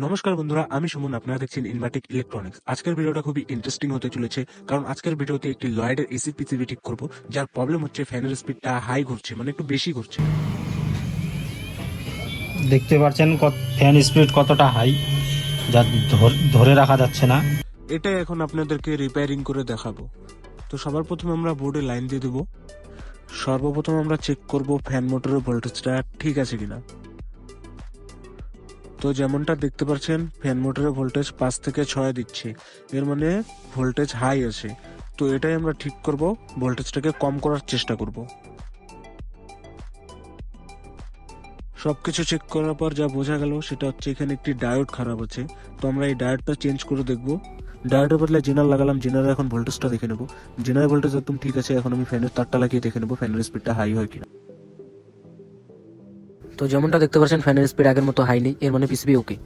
নমস্কার বন্ধুরা, আমি সুমন। আপনারা দেখছেন ইনভার্টিক ইলেকট্রনিক্স। আজকের ভিডিওটা খুবই ইন্টারেস্টিং হতে চলেছে, কারণ আজকের ভিডিওতে একটি লয়েডের এসি পিসিবি ঠিক করব, যার প্রবলেম হচ্ছে ফ্যানের স্পিডটা হাই ঘুরছে, মানে একটু বেশি ঘুরছে। দেখতে পাচ্ছেন ফ্যান স্পিড কতটা হাই, যা ধরে রাখা যাচ্ছে না। এটাই এখন আপনাদেরকে রিপেয়ারিং করে দেখাবো। তো সবার প্রথমে আমরা বোর্ডে লাইন দিয়ে দেবো। সর্বপ্রথম আমরা চেক করব ফ্যান মোটরের ভোল্টেজটা ঠিক আছে কিনা। তো যেমনটা দেখতে পাচ্ছেন, ফ্যান মোটরের ভোল্টেজ 5 থেকে 6 দিচ্ছে, এর মানে ভোল্টেজ হাই আছে। তো এটাই আমরা ঠিক করব, ভোল্টেজটাকে কম করার চেষ্টা করব। সবকিছু চেক করার পর যা বোঝা গেল সেটা হচ্ছে এখানে একটি ডায়োড খারাপ আছে। তো আমরা এই ডায়োডটা চেঞ্জ করে দেখব। ডায়োডের বদলে জেনার লাগালাম, জেনারে এখন ভোল্টেজটা দেখে নেব। জেনারেল ভোল্টেজ একদম ঠিক আছে। এখন আমি ফ্যানের তারটা লাগিয়ে দেখে নেব ফ্যানের স্পিডটা হাই হয় কিনা। তো যেমনটা দেখতে পাচ্ছেন, ফ্যানের স্পিড আগের মতো হাই নেই, এর মানে পিসিবি ওকে।